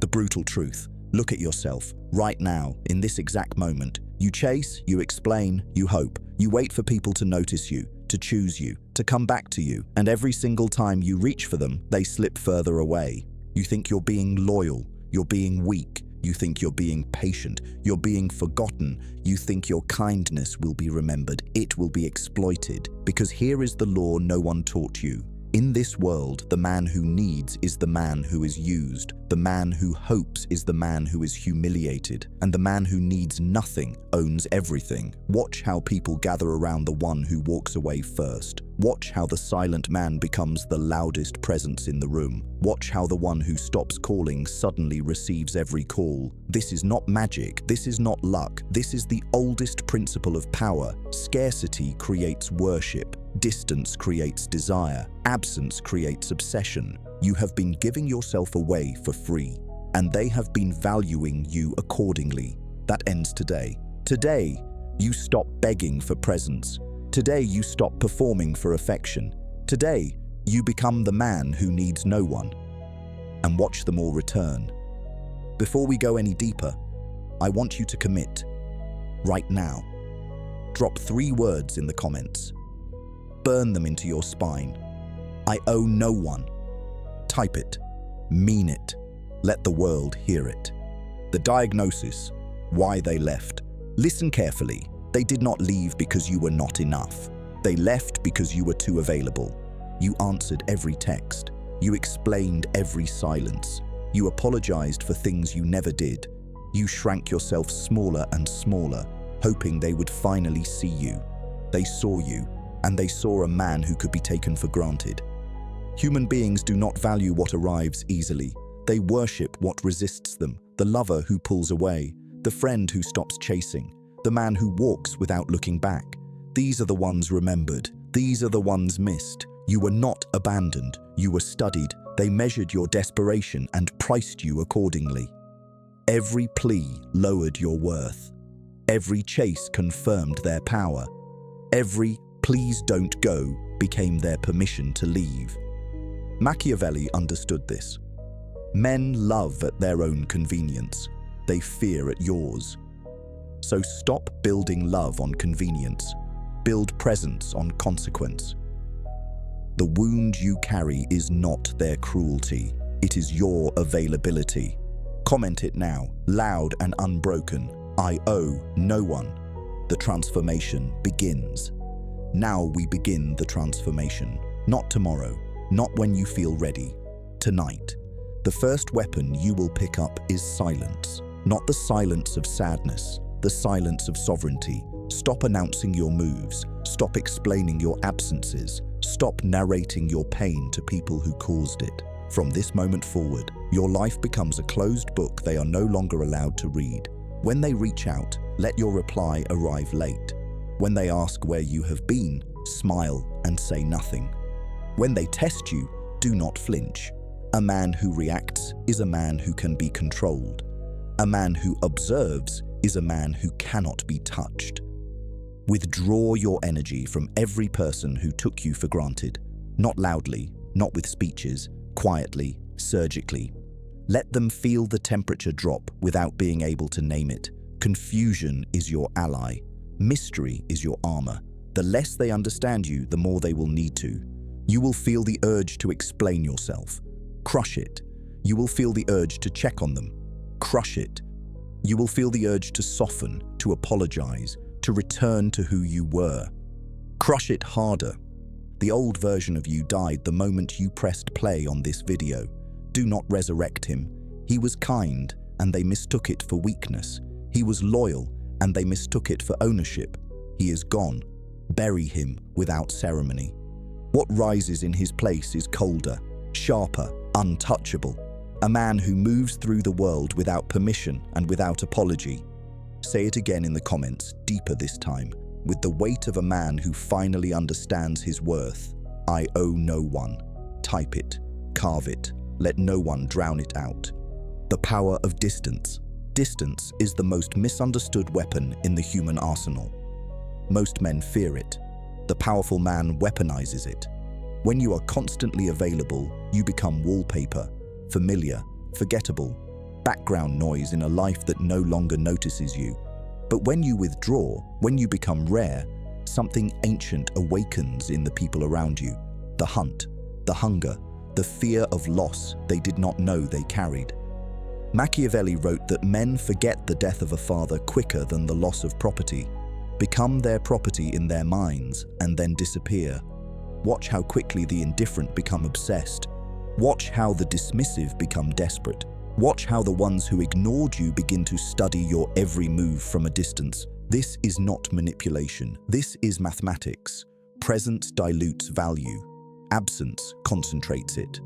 The brutal truth. Look at yourself, right now, in this exact moment. You chase, you explain, you hope. You wait for people to notice you, to choose you, to come back to you. And every single time you reach for them, they slip further away. You think you're being loyal, you're being weak. You think you're being patient, you're being forgotten. You think your kindness will be remembered, it will be exploited. Because here is the law no one taught you. In this world, the man who needs is the man who is used. The man who hopes is the man who is humiliated. And the man who needs nothing owns everything. Watch how people gather around the one who walks away first. Watch how the silent man becomes the loudest presence in the room. Watch how the one who stops calling suddenly receives every call. This is not magic. This is not luck. This is the oldest principle of power. Scarcity creates worship. Distance creates desire. Absence creates obsession. You have been giving yourself away for free, and they have been valuing you accordingly. That ends today. Today, you stop begging for presents. Today, you stop performing for affection. Today, you become the man who needs no one. And watch them all return. Before we go any deeper, I want you to commit. Right now. Drop 3 words in the comments. Burn them into your spine. I owe no one. Type it. Mean it. Let the world hear it. The diagnosis. Why they left. Listen carefully. They did not leave because you were not enough. They left because you were too available. You answered every text. You explained every silence. You apologized for things you never did. You shrank yourself smaller and smaller, hoping they would finally see you. They saw you. And they saw a man who could be taken for granted. Human beings do not value what arrives easily. They worship what resists them, the lover who pulls away, the friend who stops chasing, the man who walks without looking back. These are the ones remembered. These are the ones missed. You were not abandoned. You were studied. They measured your desperation and priced you accordingly. Every plea lowered your worth. Every chase confirmed their power. Every "please don't go" became their permission to leave. Machiavelli understood this. Men love at their own convenience. They fear at yours. So stop building love on convenience. Build presence on consequence. The wound you carry is not their cruelty. It is your availability. Comment it now, loud and unbroken. I owe no one. The transformation begins. Now we begin the transformation. Not tomorrow, not when you feel ready. Tonight. The first weapon you will pick up is silence. Not the silence of sadness, the silence of sovereignty. Stop announcing your moves. Stop explaining your absences. Stop narrating your pain to people who caused it. From this moment forward, your life becomes a closed book they are no longer allowed to read. When they reach out, let your reply arrive late. When they ask where you have been, smile and say nothing. When they test you, do not flinch. A man who reacts is a man who can be controlled. A man who observes is a man who cannot be touched. Withdraw your energy from every person who took you for granted. Not loudly, not with speeches, quietly, surgically. Let them feel the temperature drop without being able to name it. Confusion is your ally. Mystery is your armor. The less they understand you, the more they will need to. You will feel the urge to explain yourself. Crush it. You will feel the urge to check on them. Crush it. You will feel the urge to soften, to apologize, to return to who you were. Crush it harder. The old version of you died the moment you pressed play on this video. Do not resurrect him. He was kind, and they mistook it for weakness. He was loyal, and they mistook it for ownership. He is gone. Bury him without ceremony. What rises in his place is colder, sharper, untouchable. A man who moves through the world without permission and without apology. Say it again in the comments, deeper this time, with the weight of a man who finally understands his worth. I owe no one. Type it, carve it, let no one drown it out. The power of distance. Distance is the most misunderstood weapon in the human arsenal. Most men fear it. The powerful man weaponizes it. When you are constantly available, you become wallpaper, familiar, forgettable. background noise in a life that no longer notices you. But when you withdraw, when you become rare, something ancient awakens in the people around you. The hunt, the hunger, the fear of loss they did not know they carried. Machiavelli wrote that men forget the death of a father quicker than the loss of property, become their property in their minds, and then disappear. Watch how quickly the indifferent become obsessed. Watch how the dismissive become desperate. Watch how the ones who ignored you begin to study your every move from a distance. This is not manipulation. This is mathematics. Presence dilutes value. Absence concentrates it.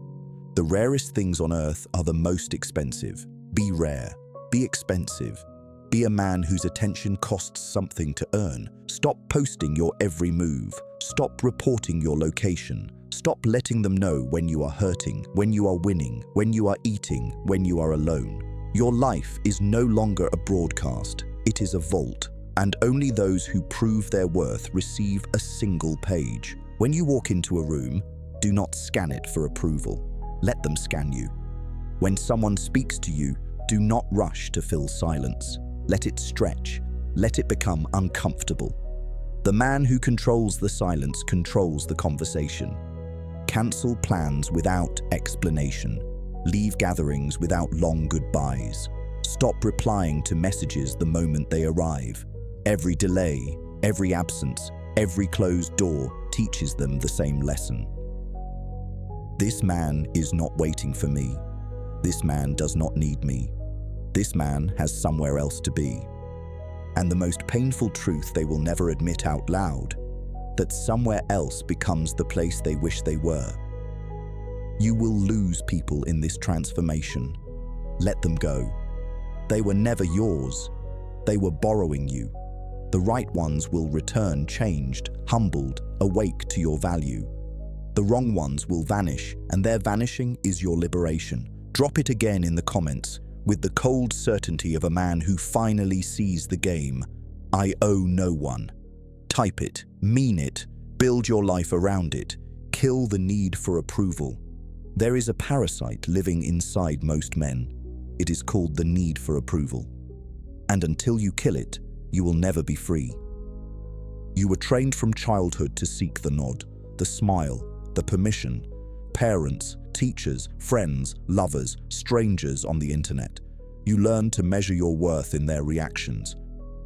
The rarest things on earth are the most expensive. Be rare. Be expensive. Be a man whose attention costs something to earn. Stop posting your every move. Stop reporting your location. Stop letting them know when you are hurting, when you are winning, when you are eating, when you are alone. Your life is no longer a broadcast. It is a vault, and only those who prove their worth receive a single page. When you walk into a room, do not scan it for approval. Let them scan you. When someone speaks to you, do not rush to fill silence. Let it stretch. Let it become uncomfortable. The man who controls the silence controls the conversation. Cancel plans without explanation. Leave gatherings without long goodbyes. Stop replying to messages the moment they arrive. Every delay, every absence, every closed door teaches them the same lesson. This man is not waiting for me. This man does not need me. This man has somewhere else to be. And the most painful truth they will never admit out loud, that somewhere else becomes the place they wish they were. You will lose people in this transformation. Let them go. They were never yours. They were borrowing you. The right ones will return changed, humbled, awake to your value. The wrong ones will vanish, and their vanishing is your liberation. Drop it again in the comments, with the cold certainty of a man who finally sees the game. I owe no one. Type it, mean it, build your life around it, kill the need for approval. There is a parasite living inside most men. It is called the need for approval. And until you kill it, you will never be free. You were trained from childhood to seek the nod, the smile, the permission. Parents, teachers, friends, lovers, strangers on the internet. You learn to measure your worth in their reactions.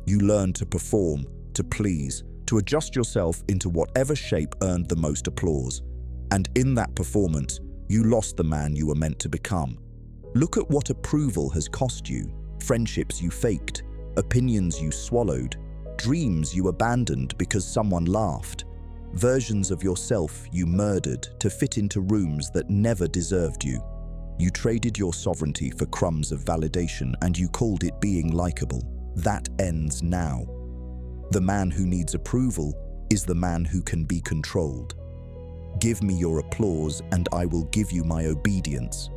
You learn to perform, to please, to adjust yourself into whatever shape earned the most applause. And in that performance, you lost the man you were meant to become. Look at what approval has cost you. Friendships you faked, opinions you swallowed, dreams you abandoned because someone laughed. Versions of yourself you murdered to fit into rooms that never deserved you. You traded your sovereignty for crumbs of validation, and you called it being likable. That ends now. The man who needs approval is the man who can be controlled. Give me your applause and I will give you my obedience.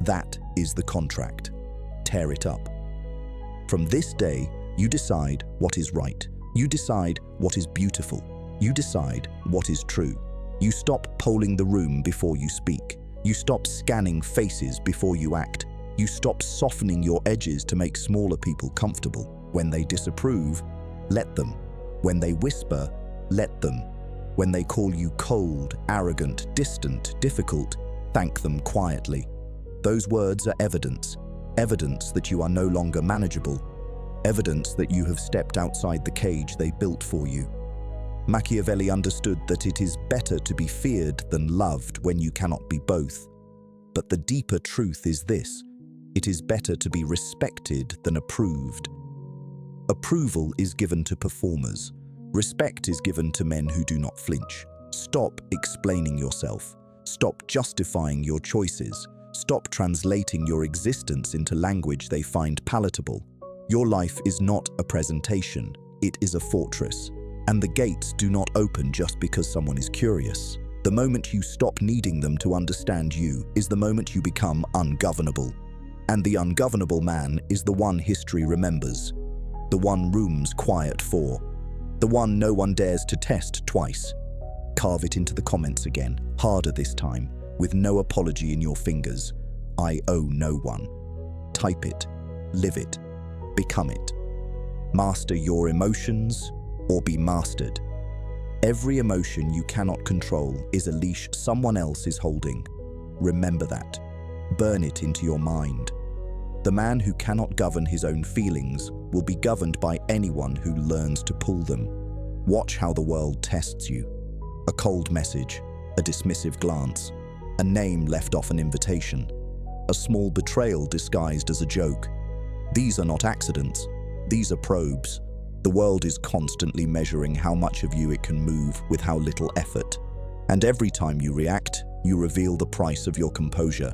That is the contract. Tear it up. From this day, you decide what is right. You decide what is beautiful. You decide what is true. You stop polling the room before you speak. You stop scanning faces before you act. You stop softening your edges to make smaller people comfortable. When they disapprove, let them. When they whisper, let them. When they call you cold, arrogant, distant, difficult, thank them quietly. Those words are evidence. Evidence that you are no longer manageable. Evidence that you have stepped outside the cage they built for you. Machiavelli understood that it is better to be feared than loved when you cannot be both. But the deeper truth is this: it is better to be respected than approved. Approval is given to performers. Respect is given to men who do not flinch. Stop explaining yourself. Stop justifying your choices. Stop translating your existence into language they find palatable. Your life is not a presentation. It is a fortress. And the gates do not open just because someone is curious. The moment you stop needing them to understand you is the moment you become ungovernable. And the ungovernable man is the one history remembers. The one room's quiet for. The one no one dares to test twice. Carve it into the comments again, harder this time, with no apology in your fingers. I owe no one. Type it, live it, become it. Master your emotions or be mastered. Every emotion you cannot control is a leash someone else is holding. Remember that. Burn it into your mind. The man who cannot govern his own feelings will be governed by anyone who learns to pull them. Watch how the world tests you. A cold message, a dismissive glance, a name left off an invitation, a small betrayal disguised as a joke. These are not accidents. These are probes. The world is constantly measuring how much of you it can move with how little effort. And every time you react, you reveal the price of your composure.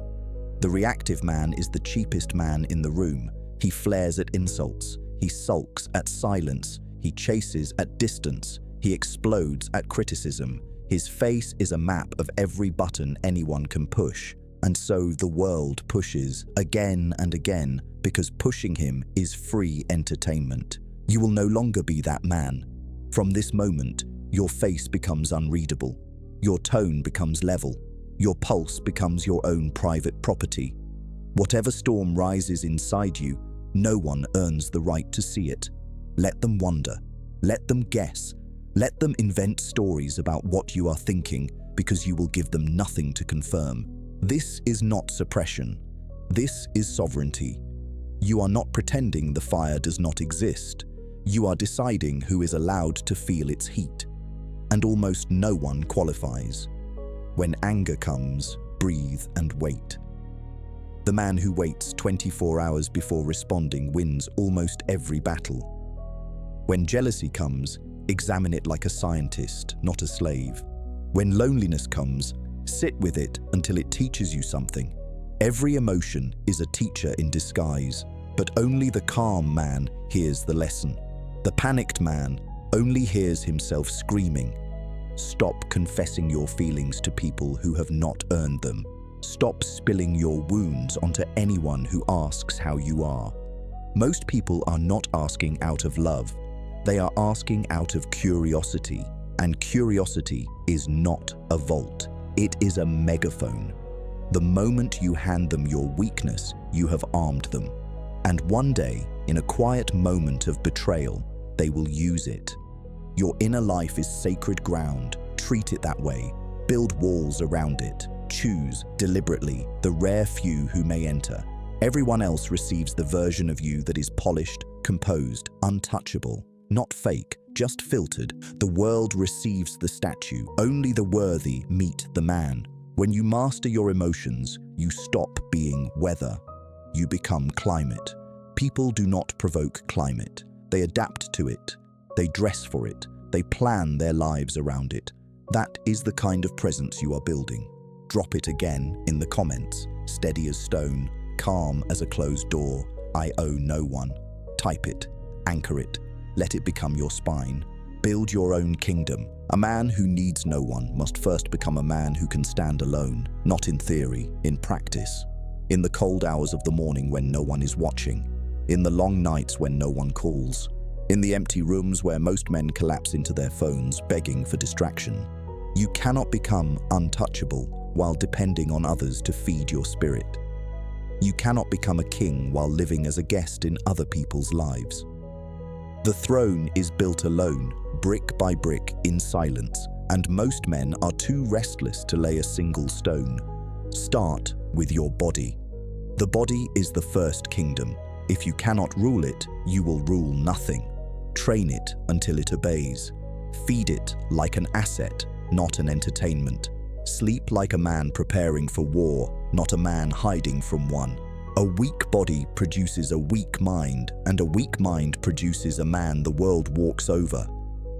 The reactive man is the cheapest man in the room. He flares at insults. He sulks at silence. He chases at distance. He explodes at criticism. His face is a map of every button anyone can push. And so the world pushes again and again because pushing him is free entertainment. You will no longer be that man. From this moment, your face becomes unreadable. Your tone becomes level. Your pulse becomes your own private property. Whatever storm rises inside you, no one earns the right to see it. Let them wonder. Let them guess. Let them invent stories about what you are thinking because you will give them nothing to confirm. This is not suppression. This is sovereignty. You are not pretending the fire does not exist. You are deciding who is allowed to feel its heat. And almost no one qualifies. When anger comes, breathe and wait. The man who waits 24 hours before responding wins almost every battle. When jealousy comes, examine it like a scientist, not a slave. When loneliness comes, sit with it until it teaches you something. Every emotion is a teacher in disguise, but only the calm man hears the lesson. The panicked man only hears himself screaming. Stop confessing your feelings to people who have not earned them. Stop spilling your wounds onto anyone who asks how you are. Most people are not asking out of love. They are asking out of curiosity, and curiosity is not a vault. It is a megaphone. The moment you hand them your weakness, you have armed them. And one day, in a quiet moment of betrayal, they will use it. Your inner life is sacred ground. Treat it that way. Build walls around it. Choose, deliberately, the rare few who may enter. Everyone else receives the version of you that is polished, composed, untouchable. Not fake, just filtered. The world receives the statue. Only the worthy meet the man. When you master your emotions, you stop being weather. You become climate. People do not provoke climate. They adapt to it. They dress for it. They plan their lives around it. That is the kind of presence you are building. Drop it again in the comments. Steady as stone, calm as a closed door. I owe no one. Type it. Anchor it. Let it become your spine. Build your own kingdom. A man who needs no one must first become a man who can stand alone. Not in theory, in practice. In the cold hours of the morning when no one is watching. In the long nights when no one calls. In the empty rooms where most men collapse into their phones, begging for distraction. You cannot become untouchable while depending on others to feed your spirit. You cannot become a king while living as a guest in other people's lives. The throne is built alone, brick by brick, in silence, and most men are too restless to lay a single stone. Start with your body. The body is the first kingdom. If you cannot rule it, you will rule nothing. Train it until it obeys. Feed it like an asset, not an entertainment. Sleep like a man preparing for war, not a man hiding from one. A weak body produces a weak mind, and a weak mind produces a man the world walks over.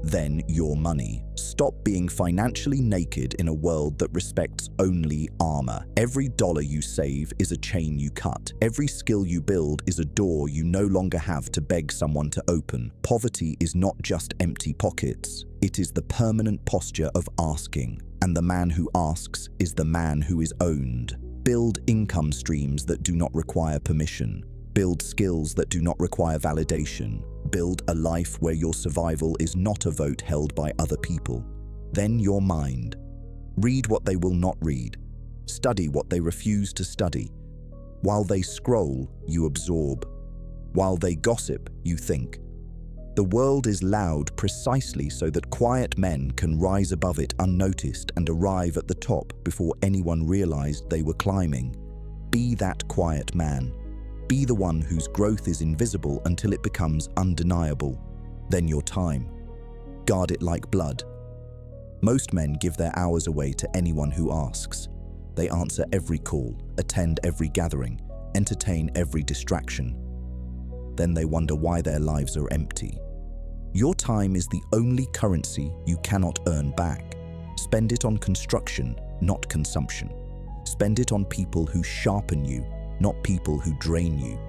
Then your money. Stop being financially naked in a world that respects only armor. Every dollar you save is a chain you cut. Every skill you build is a door you no longer have to beg someone to open. Poverty is not just empty pockets. It is the permanent posture of asking. And the man who asks is the man who is owned. Build income streams that do not require permission. Build skills that do not require validation. Build a life where your survival is not a vote held by other people. Then your mind. Read what they will not read. Study what they refuse to study. While they scroll, you absorb. While they gossip, you think. The world is loud precisely so that quiet men can rise above it unnoticed and arrive at the top before anyone realized they were climbing. Be that quiet man. Be the one whose growth is invisible until it becomes undeniable. Then your time. Guard it like blood. Most men give their hours away to anyone who asks. They answer every call, attend every gathering, entertain every distraction. Then they wonder why their lives are empty. Your time is the only currency you cannot earn back. Spend it on construction, not consumption. Spend it on people who sharpen you, not people who drain you.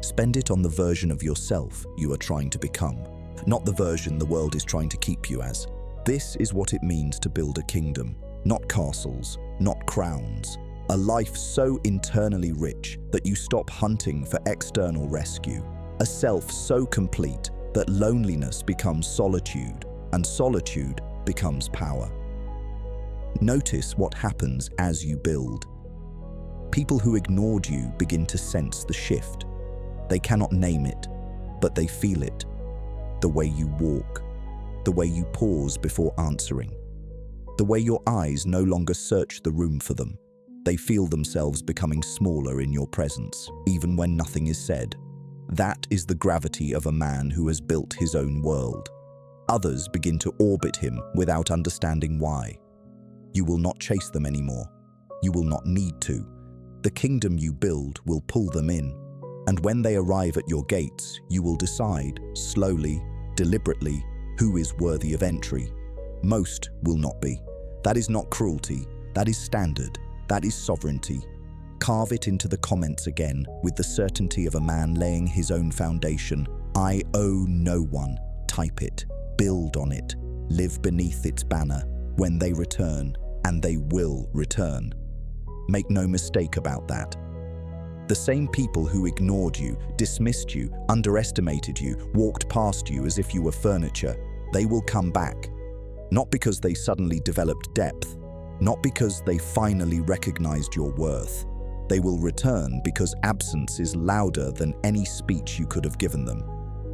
Spend it on the version of yourself you are trying to become, not the version the world is trying to keep you as. This is what it means to build a kingdom, not castles, not crowns. A life so internally rich that you stop hunting for external rescue. A self so complete that loneliness becomes solitude, and solitude becomes power. Notice what happens as you build. People who ignored you begin to sense the shift. They cannot name it, but they feel it. The way you walk, the way you pause before answering, the way your eyes no longer search the room for them. They feel themselves becoming smaller in your presence, even when nothing is said. That is the gravity of a man who has built his own world. Others begin to orbit him without understanding why. You will not chase them anymore. You will not need to. The kingdom you build will pull them in. And when they arrive at your gates, you will decide, slowly, deliberately, who is worthy of entry. Most will not be. That is not cruelty. That is standard. That is sovereignty. Carve it into the comments again with the certainty of a man laying his own foundation. I owe no one. Type it. Build on it. Live beneath its banner. When they return, and they will return. Make no mistake about that. The same people who ignored you, dismissed you, underestimated you, walked past you as if you were furniture, they will come back. Not because they suddenly developed depth, not because they finally recognized your worth. They will return because absence is louder than any speech you could have given them.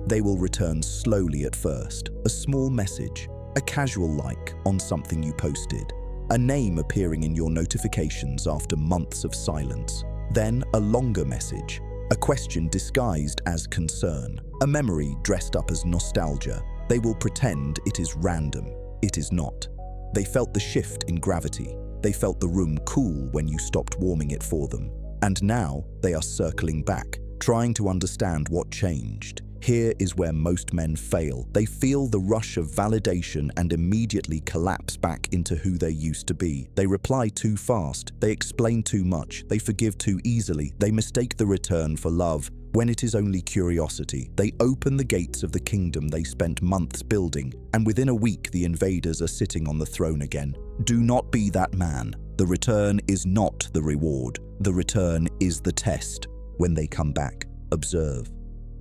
They will return slowly at first, a small message, a casual like on something you posted, a name appearing in your notifications after months of silence, then a longer message, a question disguised as concern, a memory dressed up as nostalgia. They will pretend it is random. It is not. They felt the shift in gravity. They felt the room cool when you stopped warming it for them. And now they are circling back, trying to understand what changed. Here is where most men fail. They feel the rush of validation and immediately collapse back into who they used to be. They reply too fast. They explain too much. They forgive too easily. They mistake the return for love when it is only curiosity. They open the gates of the kingdom they spent months building, and within a week the invaders are sitting on the throne again. Do not be that man. The return is not the reward. The return is the test. When they come back, observe.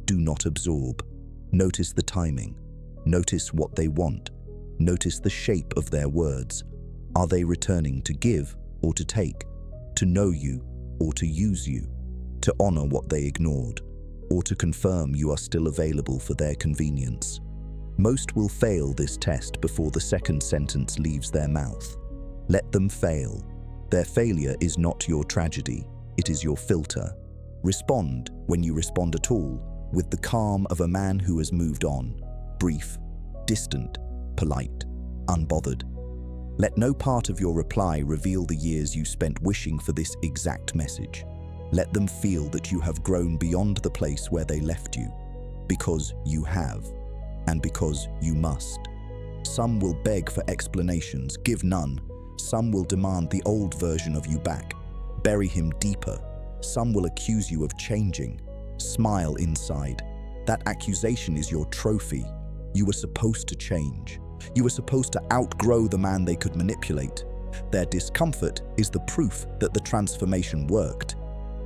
Do not absorb. Notice the timing. Notice what they want. Notice the shape of their words. Are they returning to give or to take? To know you or to use you? To honor what they ignored, or to confirm you are still available for their convenience? Most will fail this test before the second sentence leaves their mouth. Let them fail. Their failure is not your tragedy, it is your filter. Respond, when you respond at all, with the calm of a man who has moved on. Brief, distant, polite, unbothered. Let no part of your reply reveal the years you spent wishing for this exact message. Let them feel that you have grown beyond the place where they left you, because you have, and because you must. Some will beg for explanations, give none. Some will demand the old version of you back, bury him deeper. Some will accuse you of changing. Smile inside. That accusation is your trophy. You were supposed to change. You were supposed to outgrow the man they could manipulate. Their discomfort is the proof that the transformation worked.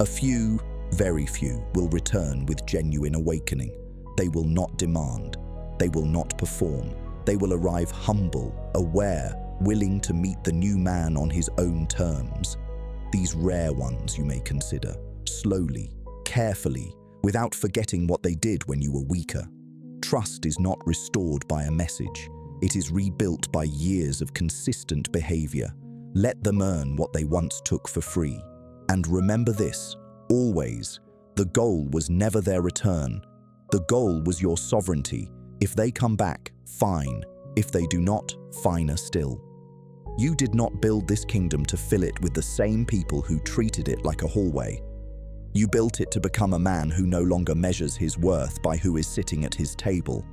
A few, very few, will return with genuine awakening. They will not demand. They will not perform. They will arrive humble, aware, willing to meet the new man on his own terms. These rare ones you may consider, slowly, carefully, without forgetting what they did when you were weaker. Trust is not restored by a message. It is rebuilt by years of consistent behavior. Let them earn what they once took for free. And remember this, always, the goal was never their return. The goal was your sovereignty. If they come back, fine. If they do not, finer still. You did not build this kingdom to fill it with the same people who treated it like a hallway. You built it to become a man who no longer measures his worth by who is sitting at his table.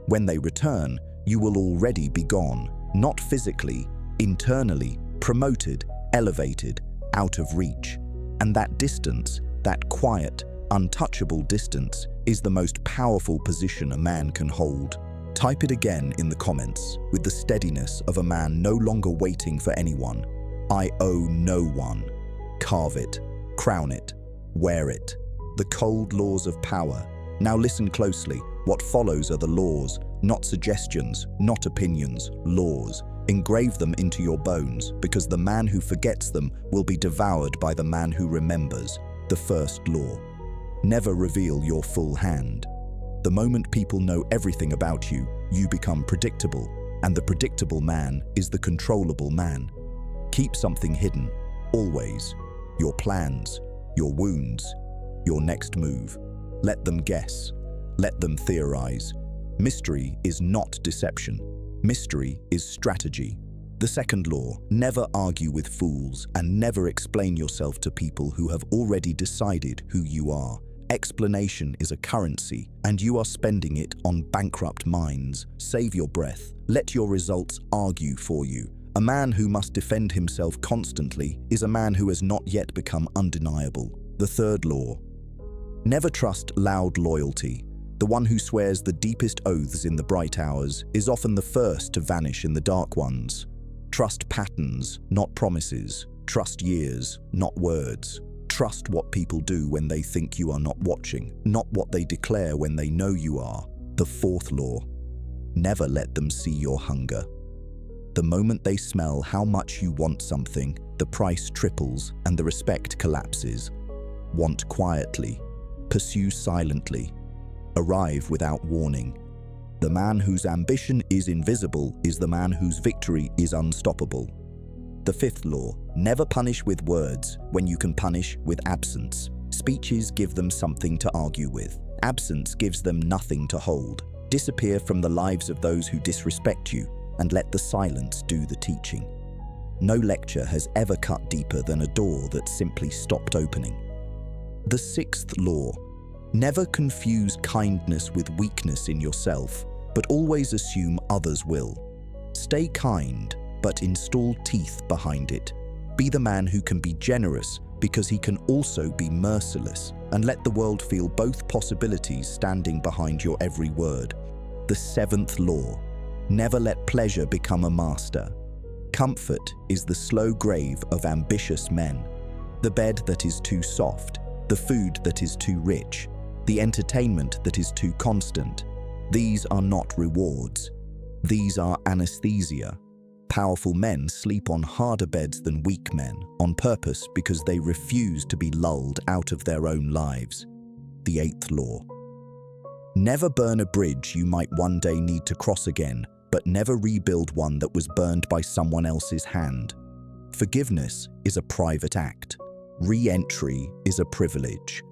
When they return, you will already be gone, not physically, internally, promoted, elevated, out of reach. And that distance, that quiet, untouchable distance, is the most powerful position a man can hold. Type it again in the comments with the steadiness of a man no longer waiting for anyone. I owe no one. Carve it, crown it, wear it. The cold laws of power. Now listen closely. What follows are the laws, not suggestions, not opinions, laws. Engrave them into your bones, because the man who forgets them will be devoured by the man who remembers. The first law. Never reveal your full hand. The moment people know everything about you, you become predictable, and the predictable man is the controllable man. Keep something hidden, always. Your plans, your wounds, your next move. Let them guess. Let them theorize. Mystery is not deception. Mystery is strategy. The second law, never argue with fools and never explain yourself to people who have already decided who you are. Explanation is a currency, and you are spending it on bankrupt minds. Save your breath. Let your results argue for you. A man who must defend himself constantly is a man who has not yet become undeniable. The third law. Never trust loud loyalty. The one who swears the deepest oaths in the bright hours is often the first to vanish in the dark ones. Trust patterns, not promises. Trust years, not words. Trust what people do when they think you are not watching, not what they declare when they know you are. The fourth law. Never let them see your hunger. The moment they smell how much you want something, the price triples and the respect collapses. Want quietly. Pursue silently. Arrive without warning. The man whose ambition is invisible is the man whose victory is unstoppable. The fifth law, never punish with words when you can punish with absence. Speeches give them something to argue with. Absence gives them nothing to hold. Disappear from the lives of those who disrespect you and let the silence do the teaching. No lecture has ever cut deeper than a door that simply stopped opening. The sixth law, never confuse kindness with weakness in yourself, but always assume others will. Stay kind, but install teeth behind it. Be the man who can be generous because he can also be merciless, and let the world feel both possibilities standing behind your every word. The seventh law, never let pleasure become a master. Comfort is the slow grave of ambitious men. The bed that is too soft, the food that is too rich, the entertainment that is too constant. These are not rewards. These are anesthesia. Powerful men sleep on harder beds than weak men, on purpose because they refuse to be lulled out of their own lives. The eighth law. Never burn a bridge you might one day need to cross again, but never rebuild one that was burned by someone else's hand. Forgiveness is a private act. Re-entry is a privilege.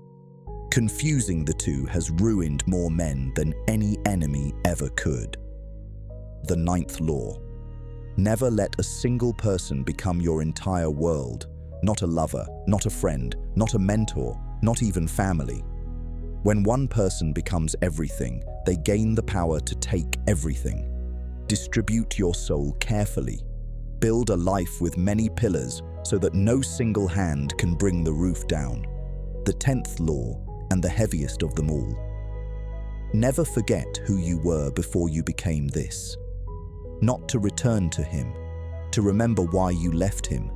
Confusing the two has ruined more men than any enemy ever could. The ninth law. Never let a single person become your entire world. Not a lover, not a friend, not a mentor, not even family. When one person becomes everything, they gain the power to take everything. Distribute your soul carefully. Build a life with many pillars so that no single hand can bring the roof down. The 10th law, and the heaviest of them all. Never forget who you were before you became this. Not to return to him, to remember why you left him.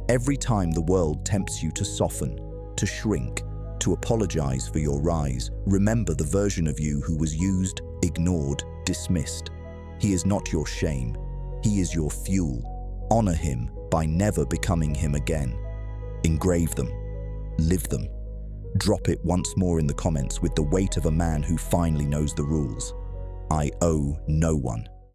Every time the world tempts you to soften, to shrink, to apologize for your rise, remember the version of you who was used, ignored, dismissed. He is not your shame. He is your fuel. Honor him by never becoming him again. Engrave them. Live them. Drop it once more in the comments with the weight of a man who finally knows the rules. I owe no one.